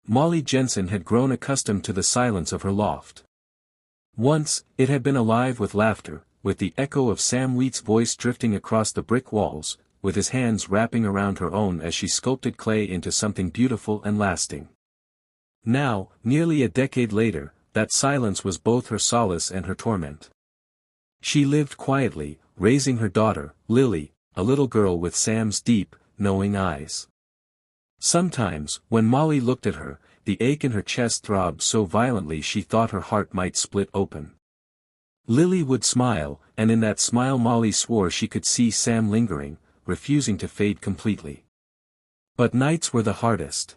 Molly Jensen had grown accustomed to the silence of her loft. Once, it had been alive with laughter, with the echo of Sam Wheat's voice drifting across the brick walls, with his hands wrapping around her own as she sculpted clay into something beautiful and lasting. Now, nearly a decade later, that silence was both her solace and her torment. She lived quietly, raising her daughter, Lily, a little girl with Sam's deep, knowing eyes. Sometimes, when Molly looked at her, the ache in her chest throbbed so violently she thought her heart might split open. Lily would smile, and in that smile Molly swore she could see Sam lingering, refusing to fade completely. But nights were the hardest.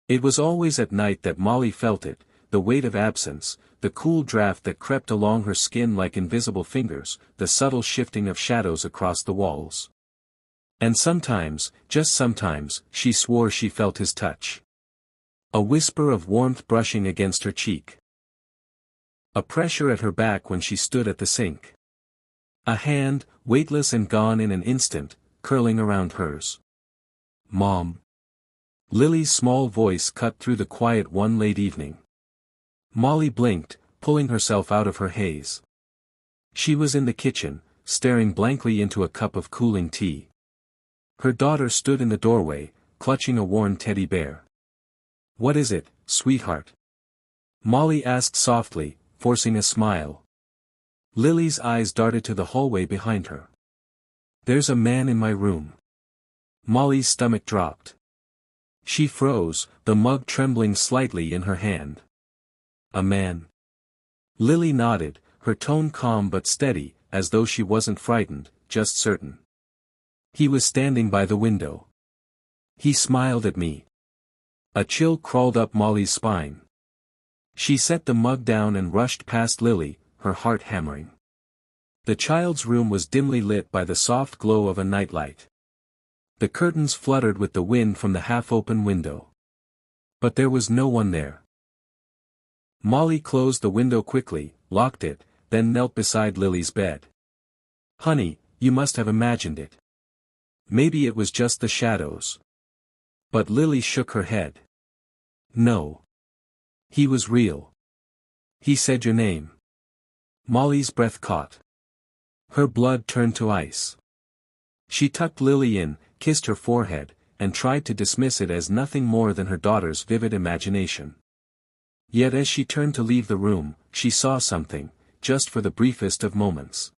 It was always at night that Molly felt it, the weight of absence, the cool draft that crept along her skin like invisible fingers, the subtle shifting of shadows across the walls. And sometimes, just sometimes, she swore she felt his touch. A whisper of warmth brushing against her cheek. A pressure at her back when she stood at the sink. A hand, weightless and gone in an instant, curling around hers. "Mom." Lily's small voice cut through the quiet one late evening. Molly blinked, pulling herself out of her haze. She was in the kitchen, staring blankly into a cup of cooling tea. Her daughter stood in the doorway, clutching a worn teddy bear. "What is it, sweetheart?" Molly asked softly, forcing a smile. Lily's eyes darted to the hallway behind her. "There's a man in my room." Molly's stomach dropped. She froze, the mug trembling slightly in her hand. "A man?" Lily nodded, her tone calm but steady, as though she wasn't frightened, just certain. "He was standing by the window. He smiled at me." A chill crawled up Molly's spine. She set the mug down and rushed past Lily, her heart hammering. The child's room was dimly lit by the soft glow of a nightlight. The curtains fluttered with the wind from the half-open window. But there was no one there. Molly closed the window quickly, locked it, then knelt beside Lily's bed. "Honey, you must have imagined it. Maybe it was just the shadows." But Lily shook her head. "No. He was real. He said your name." Molly's breath caught. Her blood turned to ice. She tucked Lily in, kissed her forehead, and tried to dismiss it as nothing more than her daughter's vivid imagination. Yet as she turned to leave the room, she saw something, just for the briefest of moments.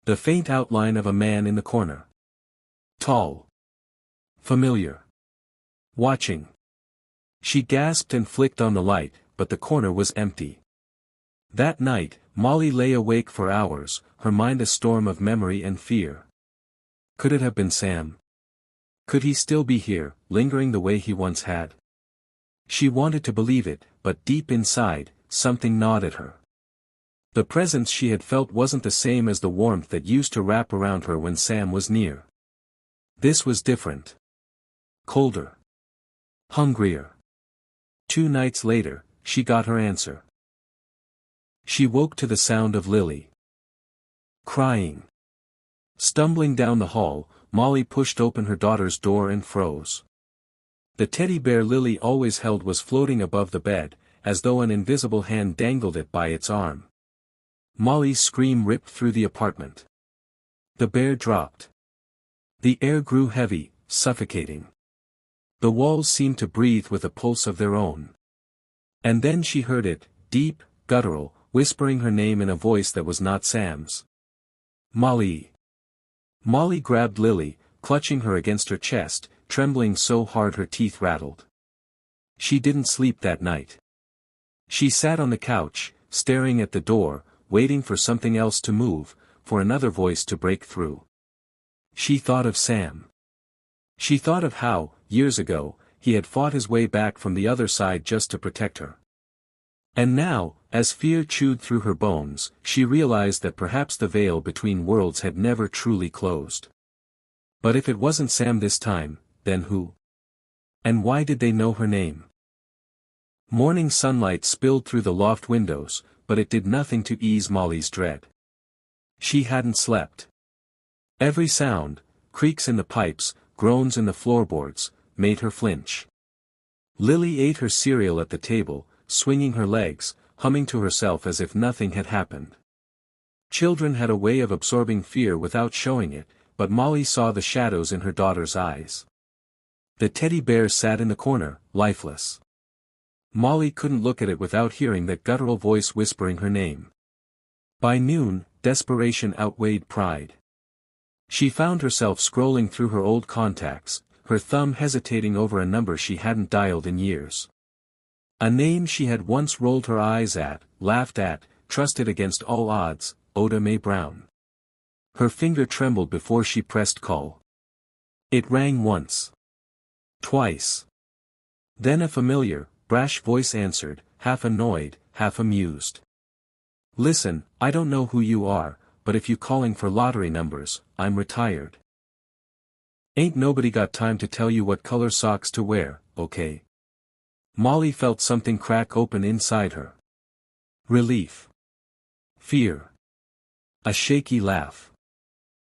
The faint outline of a man in the corner. Tall. Familiar. Watching. She gasped and flicked on the light, but the corner was empty. That night, Molly lay awake for hours, her mind a storm of memory and fear. Could it have been Sam? Could he still be here, lingering the way he once had? She wanted to believe it, but deep inside, something gnawed at her. The presence she had felt wasn't the same as the warmth that used to wrap around her when Sam was near. This was different. Colder. Hungrier. 2 nights later, she got her answer. She woke to the sound of Lily crying. Stumbling down the hall, Molly pushed open her daughter's door and froze. The teddy bear Lily always held was floating above the bed, as though an invisible hand dangled it by its arm. Molly's scream ripped through the apartment. The bear dropped. The air grew heavy, suffocating. The walls seemed to breathe with a pulse of their own. And then she heard it, deep, guttural, whispering her name in a voice that was not Sam's. "Molly." Molly grabbed Lily, clutching her against her chest, trembling so hard her teeth rattled. She didn't sleep that night. She sat on the couch, staring at the door, waiting for something else to move, for another voice to break through. She thought of Sam. She thought of how, years ago, he had fought his way back from the other side just to protect her. And now, as fear chewed through her bones, she realized that perhaps the veil between worlds had never truly closed. But if it wasn't Sam this time, then who? And why did they know her name? Morning sunlight spilled through the loft windows, but it did nothing to ease Molly's dread. She hadn't slept. Every sound, creaks in the pipes, groans in the floorboards, made her flinch. Lily ate her cereal at the table, swinging her legs, humming to herself as if nothing had happened. Children had a way of absorbing fear without showing it, but Molly saw the shadows in her daughter's eyes. The teddy bear sat in the corner, lifeless. Molly couldn't look at it without hearing that guttural voice whispering her name. By noon, desperation outweighed pride. She found herself scrolling through her old contacts, her thumb hesitating over a number she hadn't dialed in years. A name she had once rolled her eyes at, laughed at, trusted against all odds, Oda Mae Brown. Her finger trembled before she pressed call. It rang once. Twice. Then a familiar, brash voice answered, half annoyed, half amused. Listen, I don't know who you are, but if you calling for lottery numbers, I'm retired. Ain't nobody got time to tell you what color socks to wear, okay? Molly felt something crack open inside her. Relief. Fear. A shaky laugh.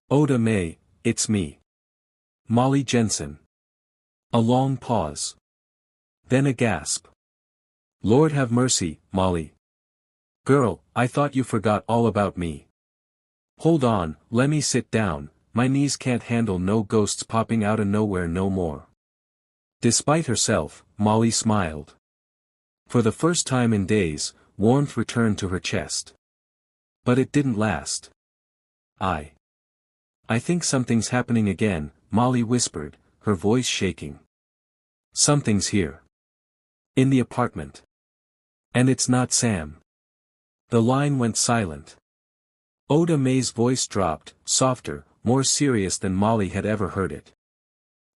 Oda Mae, it's me. Molly Jensen. A long pause. Then a gasp. Lord have mercy, Molly. Girl, I thought you forgot all about me. Hold on, lemme sit down, my knees can't handle no ghosts popping outta nowhere no more. Despite herself, Molly smiled. For the first time in days, warmth returned to her chest. But it didn't last. I think something's happening again, Molly whispered, her voice shaking. Something's here. In the apartment. And it's not Sam. The line went silent. Oda Mae's voice dropped, softer, more serious than Molly had ever heard it.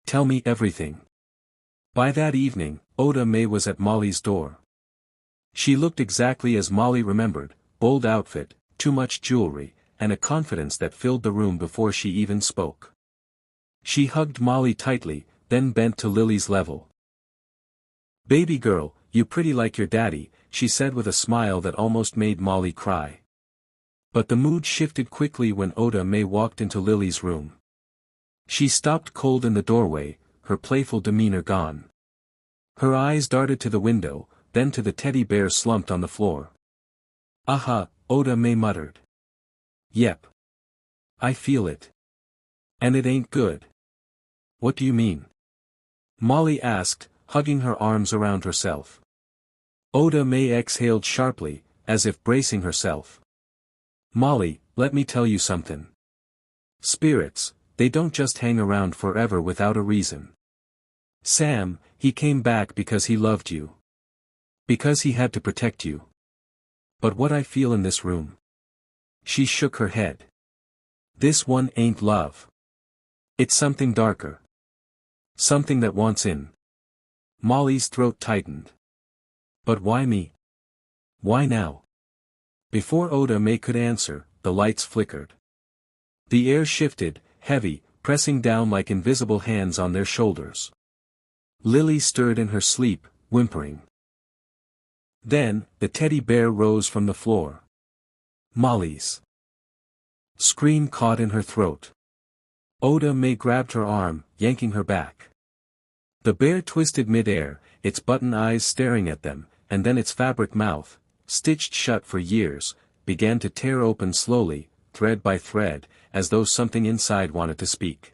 Tell me everything. By that evening, Oda Mae was at Molly's door. She looked exactly as Molly remembered, bold outfit, too much jewelry, and a confidence that filled the room before she even spoke. She hugged Molly tightly, then bent to Lily's level. Baby girl, you pretty like your daddy, she said with a smile that almost made Molly cry. But the mood shifted quickly when Oda Mae walked into Lily's room. She stopped cold in the doorway, her playful demeanor gone. Her eyes darted to the window, then to the teddy bear slumped on the floor. Aha, Oda Mae muttered. Yep. I feel it. And it ain't good. What do you mean? Molly asked, hugging her arms around herself. Oda Mae exhaled sharply, as if bracing herself. Molly, let me tell you something. Spirits, they don't just hang around forever without a reason. Sam, he came back because he loved you. Because he had to protect you. But what I feel in this room. She shook her head. This one ain't love. It's something darker. Something that wants in. Molly's throat tightened. But why me? Why now? Before Oda Mae could answer, the lights flickered. The air shifted, heavy, pressing down like invisible hands on their shoulders. Lily stirred in her sleep, whimpering. Then, the teddy bear rose from the floor. Molly's scream caught in her throat. Oda Mae grabbed her arm, yanking her back. The bear twisted mid-air, its button eyes staring at them, and then its fabric mouth, stitched shut for years, began to tear open slowly, thread by thread, as though something inside wanted to speak.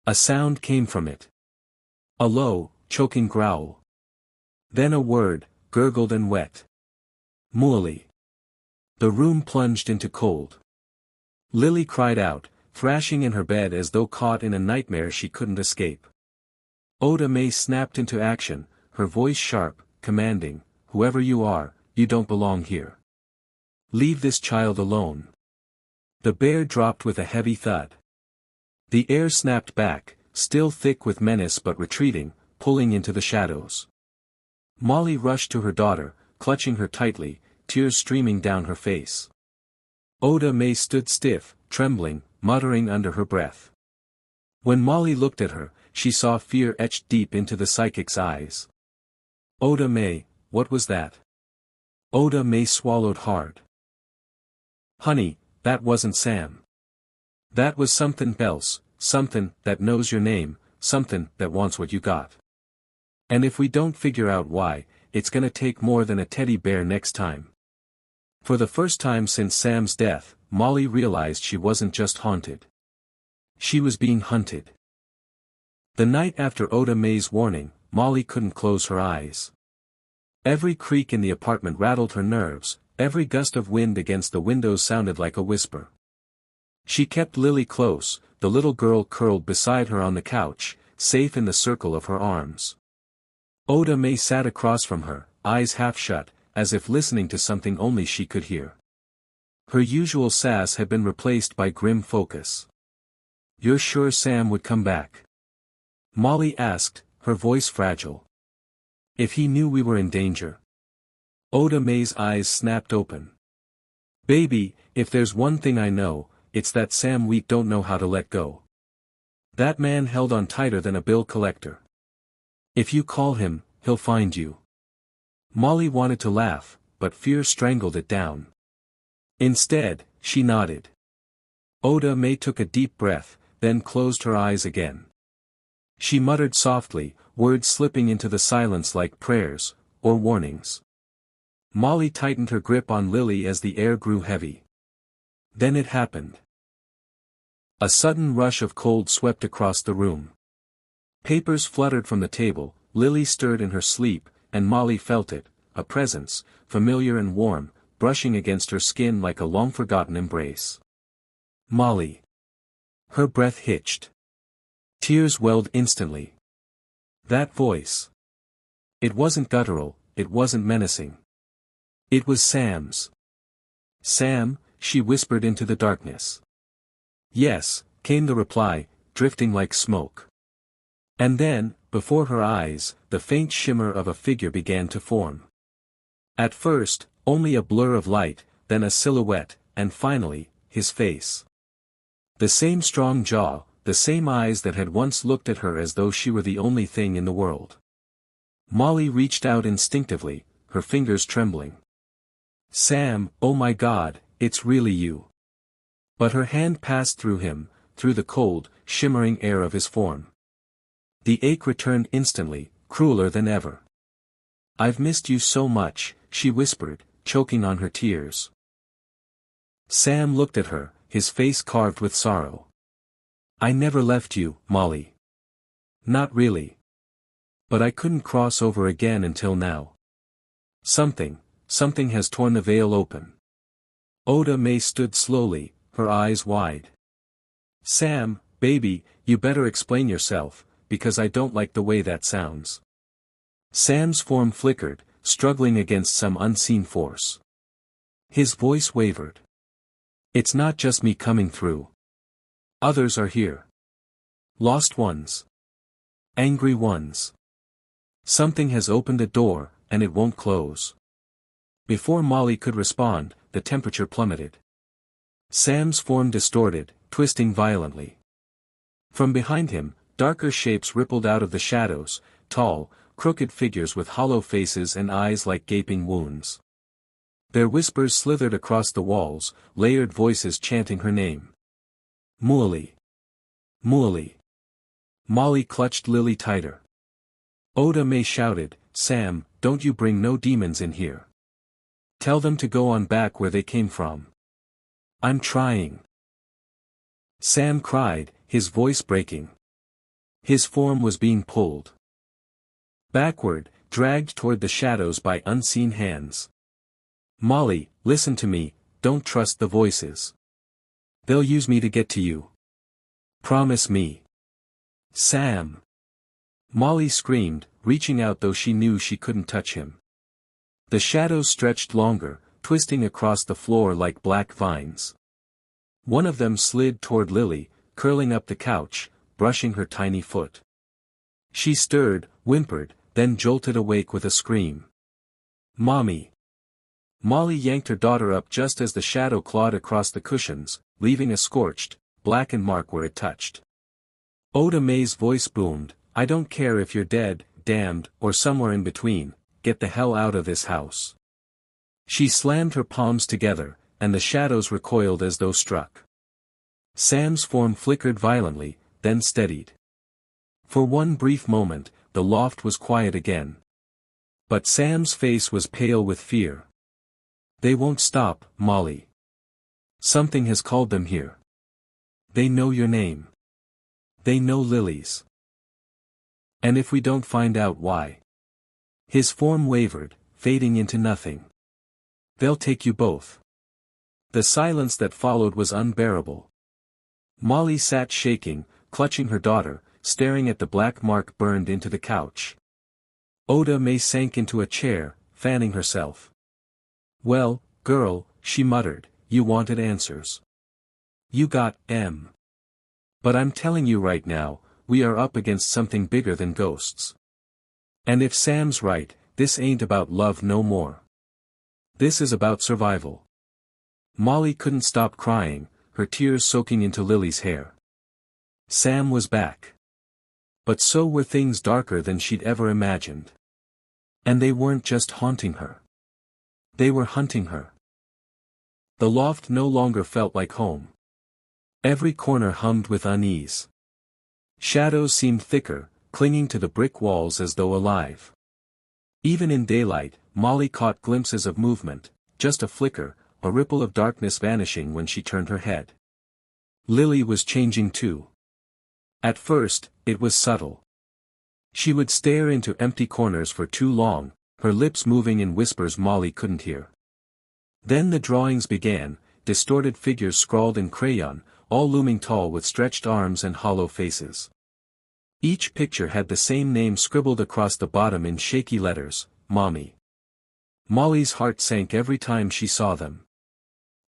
A sound came from it. A low, choking growl. Then a word, gurgled and wet. Molly. The room plunged into cold. Lily cried out, thrashing in her bed as though caught in a nightmare she couldn't escape. Oda Mae snapped into action, her voice sharp, commanding, whoever you are, you don't belong here. Leave this child alone. The bear dropped with a heavy thud. The air snapped back, still thick with menace but retreating, pulling into the shadows. Molly rushed to her daughter, clutching her tightly, tears streaming down her face. Oda Mae stood stiff, trembling, muttering under her breath. When Molly looked at her, she saw fear etched deep into the psychic's eyes. Oda Mae, what was that? Oda Mae swallowed hard. Honey, that wasn't Sam. That was something else, something that knows your name, something that wants what you got. And if we don't figure out why, it's gonna take more than a teddy bear next time. For the first time since Sam's death, Molly realized she wasn't just haunted. She was being hunted. The night after Oda Mae's warning, Molly couldn't close her eyes. Every creak in the apartment rattled her nerves, every gust of wind against the windows sounded like a whisper. She kept Lily close, the little girl curled beside her on the couch, safe in the circle of her arms. Oda Mae sat across from her, eyes half shut, as if listening to something only she could hear. Her usual sass had been replaced by grim focus. "You're sure Sam would come back?" Molly asked, her voice fragile. "If he knew we were in danger." Oda Mae's eyes snapped open. "Baby, if there's one thing I know, it's that Sam Wheat don't know how to let go. That man held on tighter than a bill collector. If you call him, he'll find you." Molly wanted to laugh, but fear strangled it down. Instead, she nodded. Oda Mae took a deep breath, then closed her eyes again. She muttered softly, words slipping into the silence like prayers, or warnings. Molly tightened her grip on Lily as the air grew heavy. Then it happened. A sudden rush of cold swept across the room. Papers fluttered from the table, Lily stirred in her sleep, and Molly felt it, a presence, familiar and warm, brushing against her skin like a long-forgotten embrace. Molly. Her breath hitched. Tears welled instantly. That voice. It wasn't guttural, it wasn't menacing. It was Sam's. "Sam," she whispered into the darkness. "Yes," came the reply, drifting like smoke. And then, before her eyes, the faint shimmer of a figure began to form. At first, only a blur of light, then a silhouette, and finally, his face. The same strong jaw, the same eyes that had once looked at her as though she were the only thing in the world. Molly reached out instinctively, her fingers trembling. "Sam, oh my God, it's really you." But her hand passed through him, through the cold, shimmering air of his form. The ache returned instantly, crueler than ever. "I've missed you so much," she whispered, choking on her tears. Sam looked at her, his face carved with sorrow. "I never left you, Molly. Not really. But I couldn't cross over again until now. Something has torn the veil open." Oda Mae stood slowly, her eyes wide. "Sam, baby, you better explain yourself, because I don't like the way that sounds." Sam's form flickered, struggling against some unseen force. His voice wavered. "It's not just me coming through. Others are here. Lost ones. Angry ones. Something has opened a door, and it won't close." Before Molly could respond, the temperature plummeted. Sam's form distorted, twisting violently. From behind him, darker shapes rippled out of the shadows, tall, crooked figures with hollow faces and eyes like gaping wounds. Their whispers slithered across the walls, layered voices chanting her name. "Molly. Molly." Molly clutched Lily tighter. Oda Mae shouted, "Sam, don't you bring no demons in here. Tell them to go on back where they came from." "I'm trying." Sam cried, his voice breaking. His form was being pulled backward, dragged toward the shadows by unseen hands. "Molly, listen to me, don't trust the voices. They'll use me to get to you. Promise me." "Sam!" Molly screamed, reaching out though she knew she couldn't touch him. The shadows stretched longer, twisting across the floor like black vines. One of them slid toward Lily, curling up the couch, brushing her tiny foot. She stirred, whimpered, then jolted awake with a scream. "Mommy!" Molly yanked her daughter up just as the shadow clawed across the cushions, leaving a scorched, blackened mark where it touched. Oda Mae's voice boomed, "I don't care if you're dead, damned, or somewhere in between, get the hell out of this house." She slammed her palms together, and the shadows recoiled as though struck. Sam's form flickered violently, then steadied. For one brief moment, the loft was quiet again. But Sam's face was pale with fear. "They won't stop, Molly. Something has called them here. They know your name. They know Lily's. And if we don't find out why..." His form wavered, fading into nothing. "They'll take you both." The silence that followed was unbearable. Molly sat shaking, clutching her daughter, staring at the black mark burned into the couch. Oda May sank into a chair, fanning herself. "Well, girl," she muttered, "you wanted answers. You got 'em. But I'm telling you right now, we are up against something bigger than ghosts. And if Sam's right, this ain't about love no more. This is about survival." Molly couldn't stop crying, her tears soaking into Lily's hair. Sam was back. But so were things darker than she'd ever imagined. And they weren't just haunting her. They were hunting her. The loft no longer felt like home. Every corner hummed with unease. Shadows seemed thicker, clinging to the brick walls as though alive. Even in daylight, Molly caught glimpses of movement, just a flicker, a ripple of darkness vanishing when she turned her head. Lily was changing too. At first, it was subtle. She would stare into empty corners for too long, her lips moving in whispers Molly couldn't hear. Then the drawings began, distorted figures scrawled in crayon, all looming tall with stretched arms and hollow faces. Each picture had the same name scribbled across the bottom in shaky letters, Mommy. Molly's heart sank every time she saw them.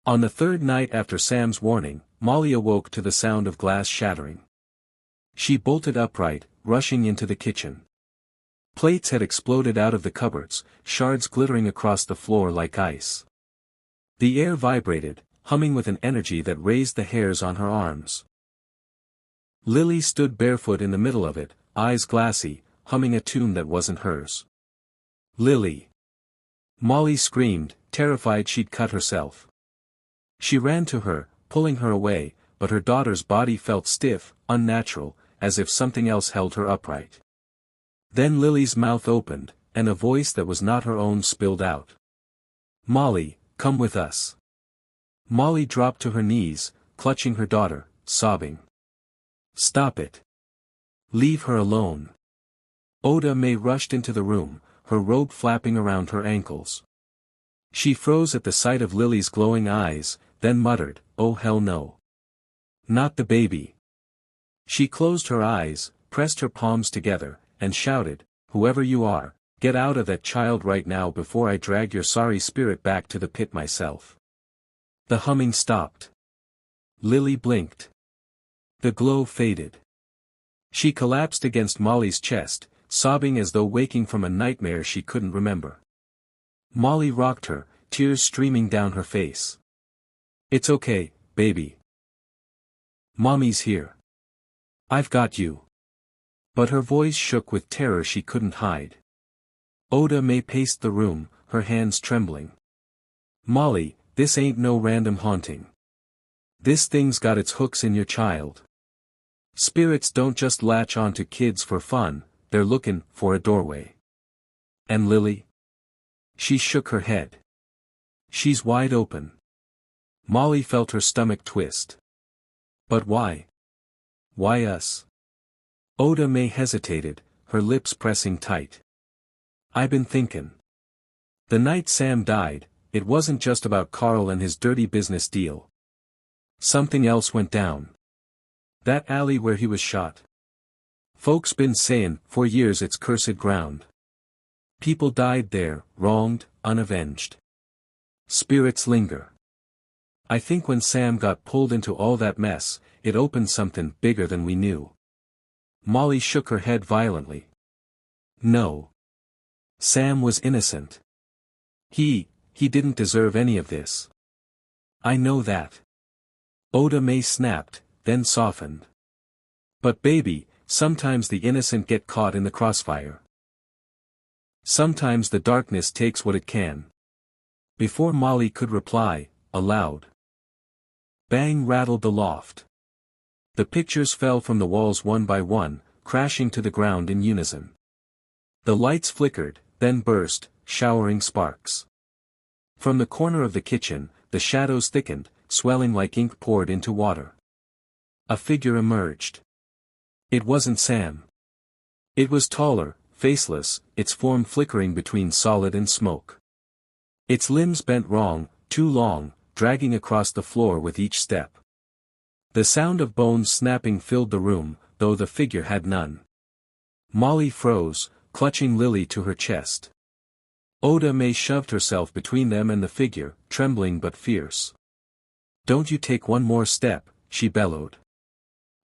On the third night after Sam's warning, Molly awoke to the sound of glass shattering. She bolted upright, rushing into the kitchen. Plates had exploded out of the cupboards, shards glittering across the floor like ice. The air vibrated, humming with an energy that raised the hairs on her arms. Lily stood barefoot in the middle of it, eyes glassy, humming a tune that wasn't hers. "Lily!" Molly screamed, terrified she'd cut herself. She ran to her, pulling her away, but her daughter's body felt stiff, unnatural, as if something else held her upright. Then Lily's mouth opened, and a voice that was not her own spilled out. "Molly, come with us." Molly dropped to her knees, clutching her daughter, sobbing. "Stop it. Leave her alone." Oda May rushed into the room, her robe flapping around her ankles. She froze at the sight of Lily's glowing eyes, then muttered, "Oh hell no. Not the baby." She closed her eyes, pressed her palms together, and shouted, "Whoever you are, get out of that child right now before I drag your sorry spirit back to the pit myself." The humming stopped. Lily blinked. The glow faded. She collapsed against Molly's chest, sobbing as though waking from a nightmare she couldn't remember. Molly rocked her, tears streaming down her face. "It's okay, baby. Mommy's here. I've got you." But her voice shook with terror she couldn't hide. Oda May paced the room, her hands trembling. "Molly, this ain't no random haunting. This thing's got its hooks in your child. Spirits don't just latch onto kids for fun, they're looking for a doorway. And Lily?" She shook her head. "She's wide open." Molly felt her stomach twist. "But why? Why us?" Oda May hesitated, her lips pressing tight. "I been thinkin'. The night Sam died, it wasn't just about Carl and his dirty business deal. Something else went down. That alley where he was shot. Folks been sayin' for years it's cursed ground. People died there, wronged, unavenged. Spirits linger. I think when Sam got pulled into all that mess, it opened something bigger than we knew." Molly shook her head violently. "No. Sam was innocent. He didn't deserve any of this. I know that." Oda May snapped, then softened. "But baby, sometimes the innocent get caught in the crossfire. Sometimes the darkness takes what it can." Before Molly could reply, a loud bang rattled the loft. The pictures fell from the walls one by one, crashing to the ground in unison. The lights flickered, then burst, showering sparks. From the corner of the kitchen, the shadows thickened, swelling like ink poured into water. A figure emerged. It wasn't Sam. It was taller, faceless, its form flickering between solid and smoke. Its limbs bent wrong, too long, dragging across the floor with each step. The sound of bones snapping filled the room, though the figure had none. Molly froze, clutching Lily to her chest. Oda Mae shoved herself between them and the figure, trembling but fierce. "Don't you take one more step," she bellowed.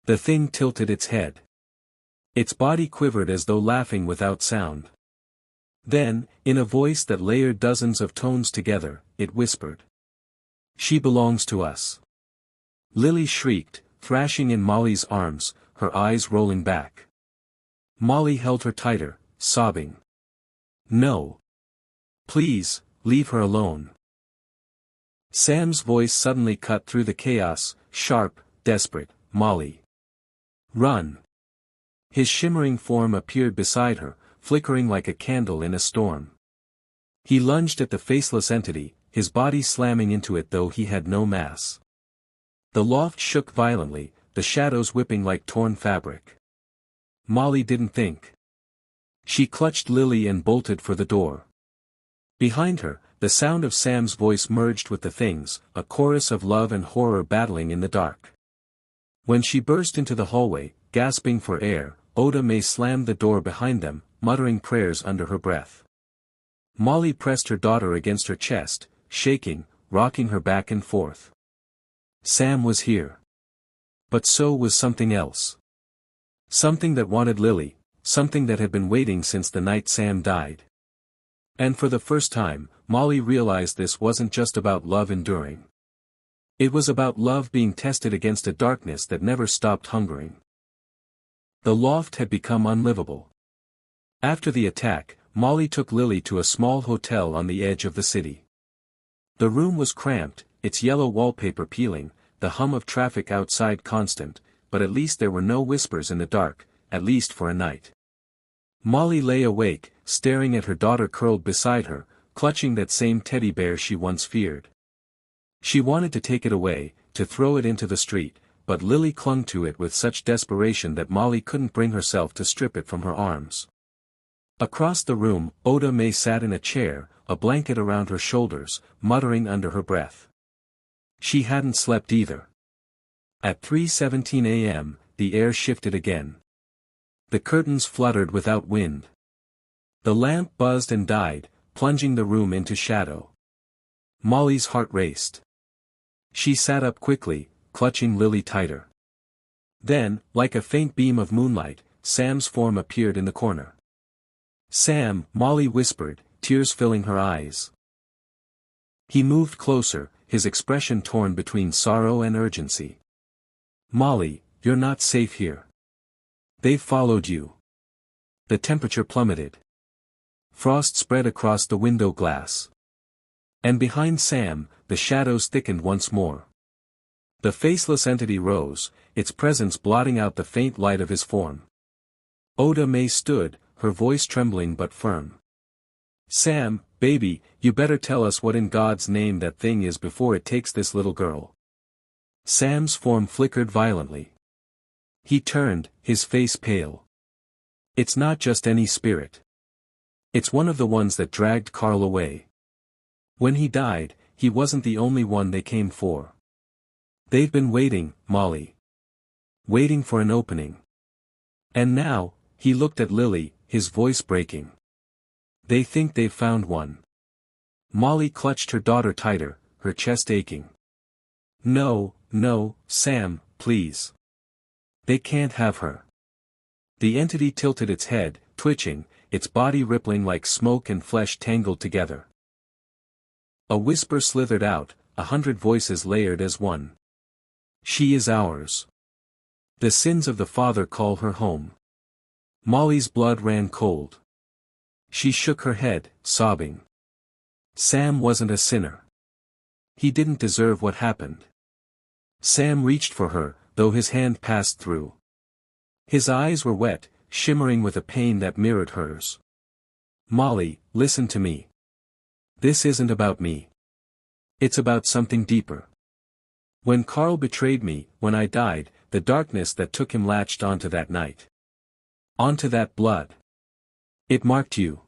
The thing tilted its head. Its body quivered as though laughing without sound. Then, in a voice that layered dozens of tones together, it whispered. "She belongs to us." Lily shrieked, thrashing in Molly's arms, her eyes rolling back. Molly held her tighter, sobbing. "No. Please, leave her alone." Sam's voice suddenly cut through the chaos, sharp, desperate. "Molly. Run." His shimmering form appeared beside her, flickering like a candle in a storm. He lunged at the faceless entity, his body slamming into it though he had no mass. The loft shook violently, the shadows whipping like torn fabric. Molly didn't think. She clutched Lily and bolted for the door. Behind her, the sound of Sam's voice merged with the thing's, a chorus of love and horror battling in the dark. When she burst into the hallway, gasping for air, Oda Mae slammed the door behind them, muttering prayers under her breath. Molly pressed her daughter against her chest, shaking, rocking her back and forth. Sam was here. But so was something else. Something that wanted Lily, something that had been waiting since the night Sam died. And for the first time, Molly realized this wasn't just about love enduring. It was about love being tested against a darkness that never stopped hungering. The loft had become unlivable. After the attack, Molly took Lily to a small hotel on the edge of the city. The room was cramped, its yellow wallpaper peeling, the hum of traffic outside constant, but at least there were no whispers in the dark, at least for a night. Molly lay awake, staring at her daughter curled beside her, clutching that same teddy bear she once feared. She wanted to take it away, to throw it into the street, but Lily clung to it with such desperation that Molly couldn't bring herself to strip it from her arms. Across the room, Oda Mae sat in a chair, a blanket around her shoulders, muttering under her breath. She hadn't slept either. At 3:17 a.m., the air shifted again. The curtains fluttered without wind. The lamp buzzed and died, plunging the room into shadow. Molly's heart raced. She sat up quickly, clutching Lily tighter. Then, like a faint beam of moonlight, Sam's form appeared in the corner. "Sam," Molly whispered, tears filling her eyes. He moved closer, his expression torn between sorrow and urgency. "Molly, you're not safe here. They've followed you." The temperature plummeted. Frost spread across the window glass. And behind Sam, the shadows thickened once more. The faceless entity rose, its presence blotting out the faint light of his form. Oda Mae stood, her voice trembling but firm. "Sam, baby, you better tell us what in God's name that thing is before it takes this little girl." Sam's form flickered violently. He turned, his face pale. "It's not just any spirit. It's one of the ones that dragged Carl away. When he died, he wasn't the only one they came for. They've been waiting, Molly. Waiting for an opening. And now," he looked at Lily, his voice breaking. "They think they've found one." Molly clutched her daughter tighter, her chest aching. "No, no, Sam, please. They can't have her." The entity tilted its head, twitching, its body rippling like smoke and flesh tangled together. A whisper slithered out, 100 voices layered as one. "She is ours. The sins of the father call her home." Molly's blood ran cold. She shook her head, sobbing. Sam wasn't a sinner. He didn't deserve what happened. Sam reached for her, though his hand passed through. His eyes were wet, shimmering with a pain that mirrored hers. Molly, listen to me. This isn't about me. It's about something deeper. When Carl betrayed me, when I died, the darkness that took him latched onto that night. Onto that blood. It marked you.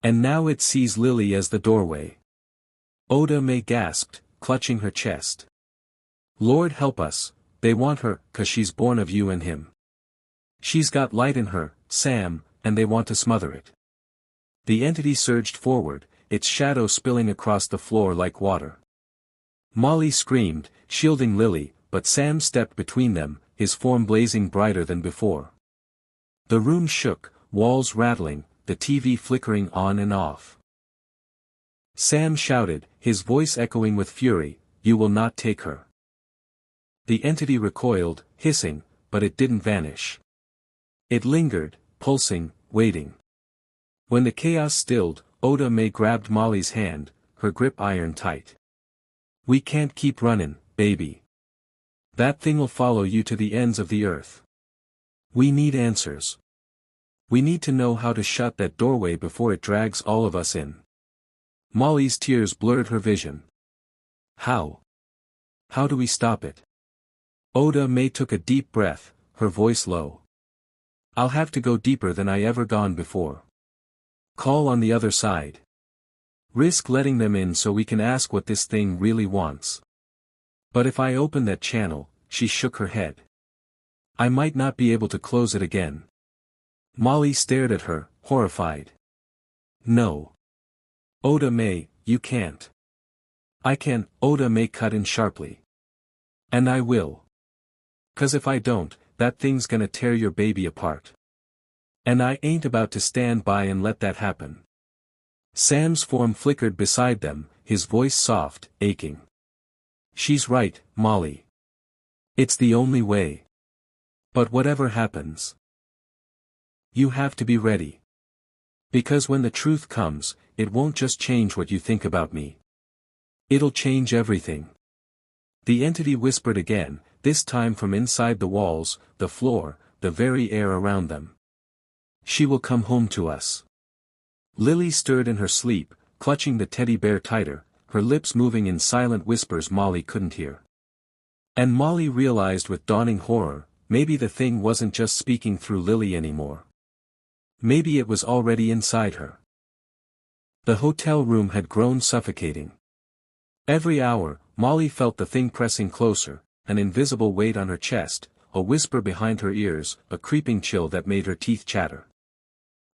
And now it sees Lily as the doorway. Oda Mae gasped, clutching her chest. Lord help us, they want her, 'cause she's born of you and him. She's got light in her, Sam, and they want to smother it. The entity surged forward, its shadow spilling across the floor like water. Molly screamed, shielding Lily, but Sam stepped between them, his form blazing brighter than before. The room shook, walls rattling, the TV flickering on and off. Sam shouted, his voice echoing with fury, "You will not take her." The entity recoiled, hissing, but it didn't vanish. It lingered, pulsing, waiting. When the chaos stilled, Oda Mae grabbed Molly's hand, her grip iron tight. "We can't keep running, baby. That thing'll follow you to the ends of the earth. We need answers. We need to know how to shut that doorway before it drags all of us in." Molly's tears blurred her vision. How? How do we stop it? Oda Mae took a deep breath, her voice low. "I'll have to go deeper than I ever gone before. Call on the other side. Risk letting them in so we can ask what this thing really wants. But if I open that channel," she shook her head, "I might not be able to close it again." Molly stared at her, horrified. "No. Oda Mae, you can't." "I can," Oda Mae cut in sharply. "And I will. 'Cause if I don't, that thing's gonna tear your baby apart. And I ain't about to stand by and let that happen." Sam's form flickered beside them, his voice soft, aching. "She's right, Molly. It's the only way. But whatever happens, you have to be ready. Because when the truth comes, it won't just change what you think about me. It'll change everything." The entity whispered again, this time from inside the walls, the floor, the very air around them. "She will come home to us." Lily stirred in her sleep, clutching the teddy bear tighter, her lips moving in silent whispers Molly couldn't hear. And Molly realized with dawning horror, maybe the thing wasn't just speaking through Lily anymore. Maybe it was already inside her. The hotel room had grown suffocating. Every hour, Molly felt the thing pressing closer, an invisible weight on her chest, a whisper behind her ears, a creeping chill that made her teeth chatter.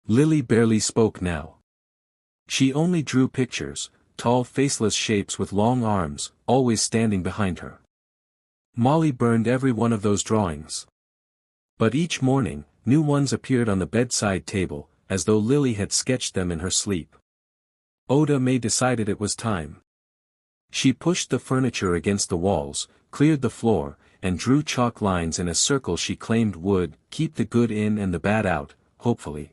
Lily barely spoke now. She only drew pictures, tall faceless shapes with long arms, always standing behind her. Molly burned every one of those drawings. But each morning, new ones appeared on the bedside table, as though Lily had sketched them in her sleep. Oda Mae decided it was time. She pushed the furniture against the walls, cleared the floor, and drew chalk lines in a circle she claimed would keep the good in and the bad out, hopefully.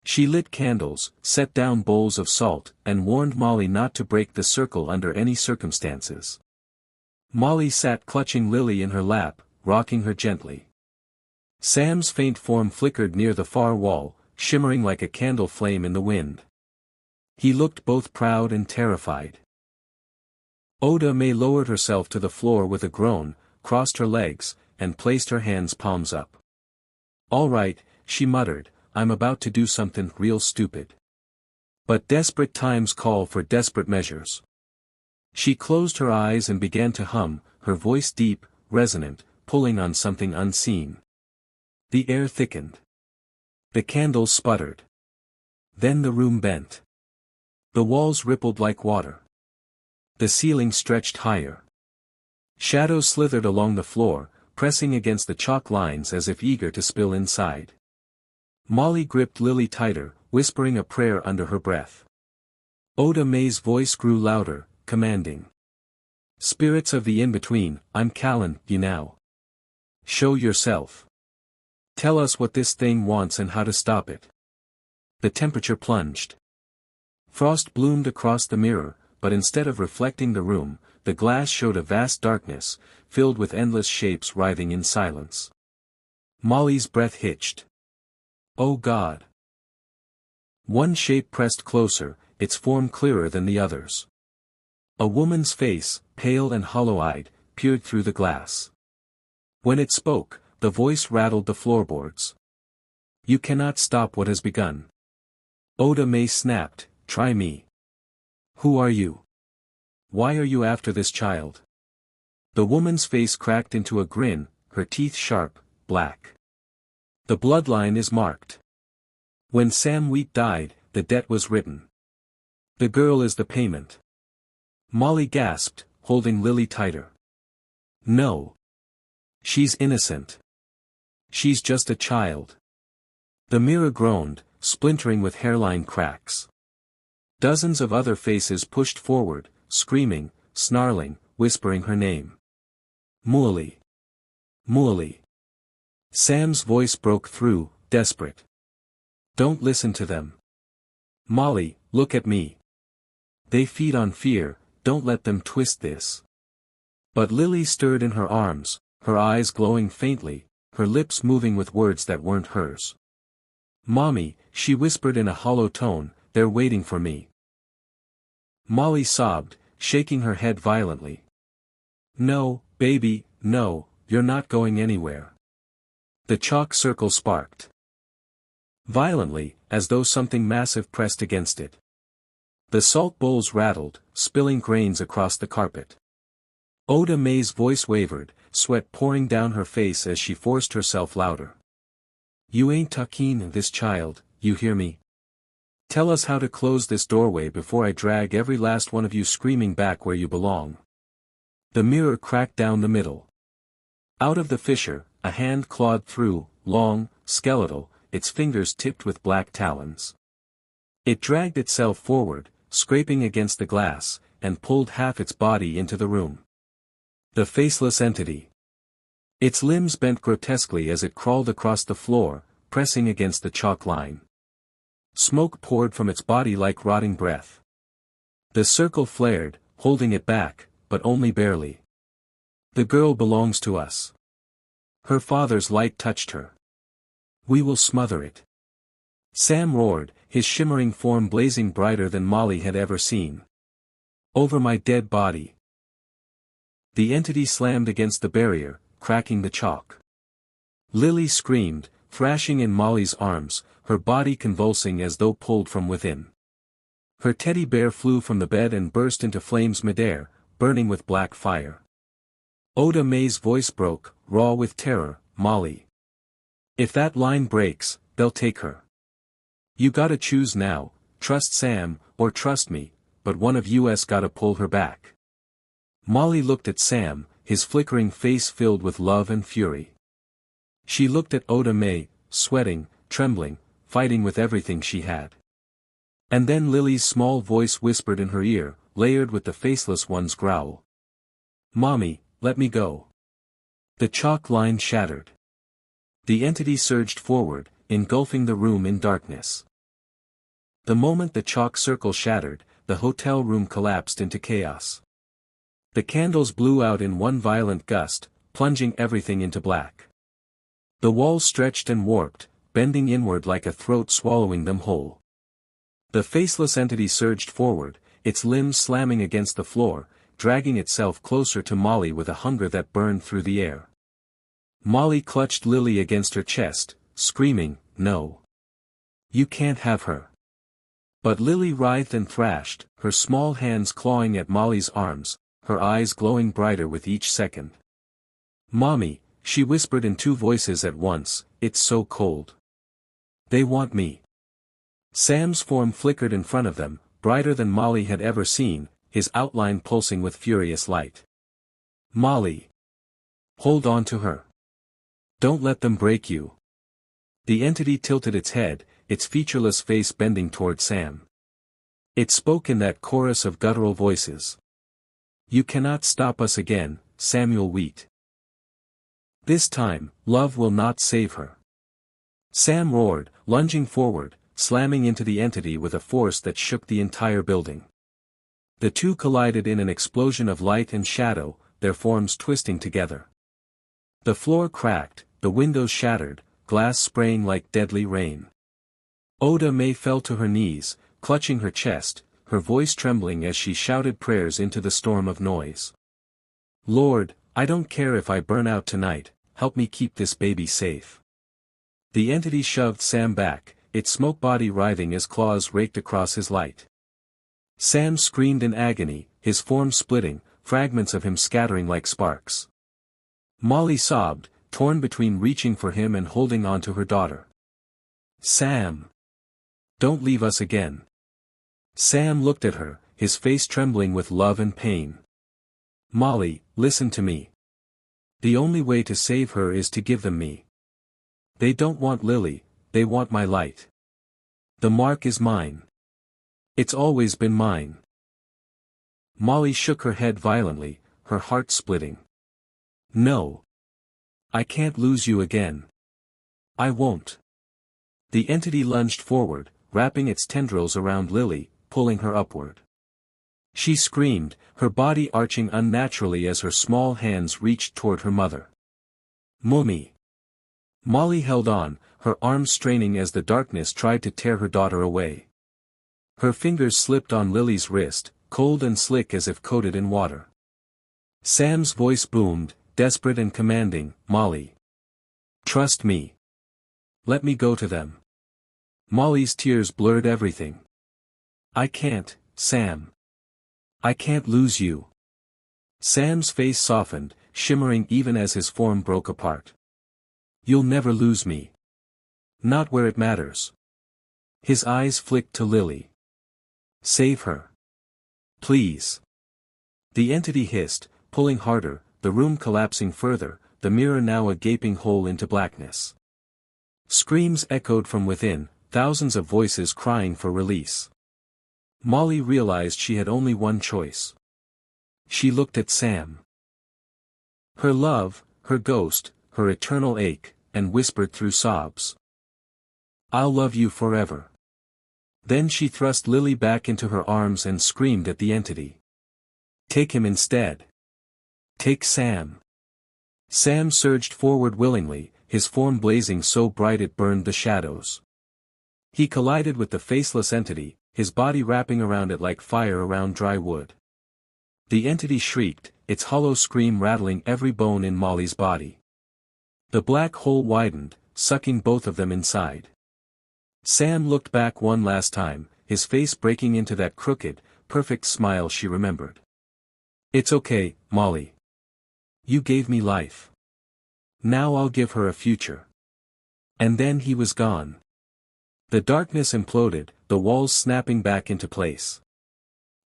She lit candles, set down bowls of salt, and warned Molly not to break the circle under any circumstances. Molly sat clutching Lily in her lap, rocking her gently. Sam's faint form flickered near the far wall, shimmering like a candle flame in the wind. He looked both proud and terrified. Oda Mae lowered herself to the floor with a groan, crossed her legs, and placed her hands palms up. "All right," she muttered, "I'm about to do something real stupid. But desperate times call for desperate measures." She closed her eyes and began to hum, her voice deep, resonant, pulling on something unseen. The air thickened. The candles sputtered. Then the room bent. The walls rippled like water. The ceiling stretched higher. Shadows slithered along the floor, pressing against the chalk lines as if eager to spill inside. Molly gripped Lily tighter, whispering a prayer under her breath. Oda Mae's voice grew louder, commanding. "Spirits of the in-between, I'm calling you now. Show yourself. Tell us what this thing wants and how to stop it." The temperature plunged. Frost bloomed across the mirror, but instead of reflecting the room, the glass showed a vast darkness, filled with endless shapes writhing in silence. Molly's breath hitched. "Oh God! One shape pressed closer, its form clearer than the others. A woman's face, pale and hollow-eyed, peered through the glass. When it spoke, the voice rattled the floorboards. You cannot stop what has begun. Oda Mae snapped, try me. Who are you? Why are you after this child? The woman's face cracked into a grin, her teeth sharp, black. The bloodline is marked. When Sam Wheat died, the debt was written. The girl is the payment. Molly gasped, holding Lily tighter. No. She's innocent. She's just a child. The mirror groaned, splintering with hairline cracks. Dozens of other faces pushed forward, screaming, snarling, whispering her name. Molly. Molly. Sam's voice broke through, desperate. Don't listen to them. Molly, look at me. They feed on fear, don't let them twist this. But Lily stirred in her arms, her eyes glowing faintly, her lips moving with words that weren't hers. Mommy, she whispered in a hollow tone, they're waiting for me. Molly sobbed, shaking her head violently. No, baby, no, you're not going anywhere. The chalk circle sparked. Violently, as though something massive pressed against it. The salt bowls rattled, spilling grains across the carpet. Oda Mae's voice wavered, sweat pouring down her face as she forced herself louder. You ain't talking this child, you hear me? Tell us how to close this doorway before I drag every last one of you screaming back where you belong. The mirror cracked down the middle. Out of the fissure, a hand clawed through, long, skeletal, its fingers tipped with black talons. It dragged itself forward, scraping against the glass, and pulled half its body into the room. The faceless entity. Its limbs bent grotesquely as it crawled across the floor, pressing against the chalk line. Smoke poured from its body like rotting breath. The circle flared, holding it back, but only barely. The girl belongs to us. Her father's light touched her. We will smother it. Sam roared, his shimmering form blazing brighter than Molly had ever seen. Over my dead body. The entity slammed against the barrier, cracking the chalk. Lily screamed, thrashing in Molly's arms, her body convulsing as though pulled from within. Her teddy bear flew from the bed and burst into flames midair, burning with black fire. Oda Mae's voice broke, raw with terror, Molly. If that line breaks, they'll take her. You gotta choose now, trust Sam, or trust me, but one of us gotta pull her back. Molly looked at Sam, his flickering face filled with love and fury. She looked at Oda Mae, sweating, trembling, fighting with everything she had. And then Lily's small voice whispered in her ear, layered with the faceless one's growl. Mommy, let me go. The chalk line shattered. The entity surged forward, engulfing the room in darkness. The moment the chalk circle shattered, the hotel room collapsed into chaos. The candles blew out in one violent gust, plunging everything into black. The walls stretched and warped, bending inward like a throat swallowing them whole. The faceless entity surged forward, its limbs slamming against the floor, dragging itself closer to Molly with a hunger that burned through the air. Molly clutched Lily against her chest, screaming, no. You can't have her. But Lily writhed and thrashed, her small hands clawing at Molly's arms, her eyes glowing brighter with each second. Mommy, she whispered in two voices at once, it's so cold. They want me. Sam's form flickered in front of them, brighter than Molly had ever seen, his outline pulsing with furious light. Molly. Hold on to her. Don't let them break you. The entity tilted its head, its featureless face bending toward Sam. It spoke in that chorus of guttural voices. You cannot stop us again, Samuel Wheat. This time, love will not save her. Sam roared, lunging forward, slamming into the entity with a force that shook the entire building. The two collided in an explosion of light and shadow, their forms twisting together. The floor cracked, the windows shattered, glass spraying like deadly rain. Oda May fell to her knees, clutching her chest, her voice trembling as she shouted prayers into the storm of noise. Lord, I don't care if I burn out tonight, help me keep this baby safe. The entity shoved Sam back, its smoke body writhing as claws raked across his light. Sam screamed in agony, his form splitting, fragments of him scattering like sparks. Molly sobbed, torn between reaching for him and holding on to her daughter. Sam! Don't leave us again. Sam looked at her, his face trembling with love and pain. Molly, listen to me. The only way to save her is to give them me. They don't want Lily, they want my light. The mark is mine. It's always been mine. Molly shook her head violently, her heart splitting. No. I can't lose you again. I won't. The entity lunged forward, wrapping its tendrils around Lily, pulling her upward. She screamed, her body arching unnaturally as her small hands reached toward her mother. Mummy. Molly held on, her arms straining as the darkness tried to tear her daughter away. Her fingers slipped on Lily's wrist, cold and slick as if coated in water. Sam's voice boomed, desperate and commanding, Molly. Trust me. Let me go to them. Molly's tears blurred everything. I can't, Sam. I can't lose you. Sam's face softened, shimmering even as his form broke apart. You'll never lose me. Not where it matters. His eyes flicked to Lily. Save her. Please. The entity hissed, pulling harder, the room collapsing further, the mirror now a gaping hole into blackness. Screams echoed from within, thousands of voices crying for release. Molly realized she had only one choice. She looked at Sam. Her love, her ghost, her eternal ache, and whispered through sobs. I'll love you forever. Then she thrust Lily back into her arms and screamed at the entity. Take him instead. Take Sam. Sam surged forward willingly, his form blazing so bright it burned the shadows. He collided with the faceless entity, his body wrapping around it like fire around dry wood. The entity shrieked, its hollow scream rattling every bone in Molly's body. The black hole widened, sucking both of them inside. Sam looked back one last time, his face breaking into that crooked, perfect smile she remembered. It's okay, Molly. You gave me life. Now I'll give her a future. And then he was gone. The darkness imploded, the walls snapping back into place.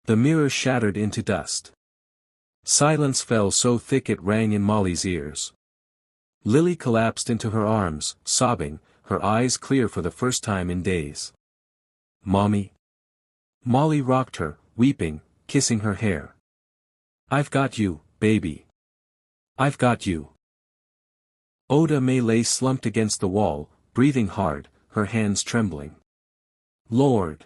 The mirror shattered into dust. Silence fell so thick it rang in Molly's ears. Lily collapsed into her arms, sobbing, her eyes clear for the first time in days. Mommy? Molly rocked her, weeping, kissing her hair. I've got you, baby. I've got you. Oda May lay slumped against the wall, breathing hard, her hands trembling. Lord.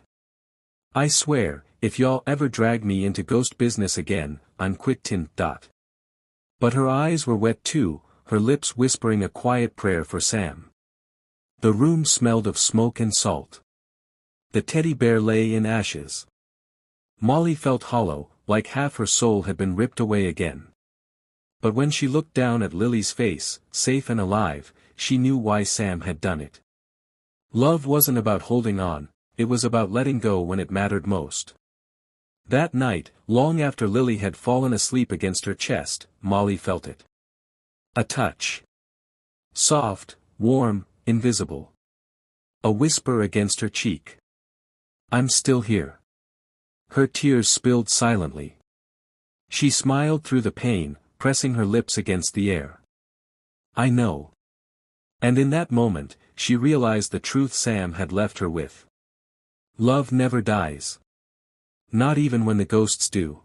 I swear, if y'all ever drag me into ghost business again, I'm quittin'. But her eyes were wet too, her lips whispering a quiet prayer for Sam. The room smelled of smoke and salt. The teddy bear lay in ashes. Molly felt hollow, like half her soul had been ripped away again. But when she looked down at Lily's face, safe and alive, she knew why Sam had done it. Love wasn't about holding on, it was about letting go when it mattered most. That night, long after Lily had fallen asleep against her chest, Molly felt it. A touch. Soft, warm, invisible. A whisper against her cheek. I'm still here. Her tears spilled silently. She smiled through the pain, pressing her lips against the air. I know. And in that moment, she realized the truth Sam had left her with. Love never dies. Not even when the ghosts do.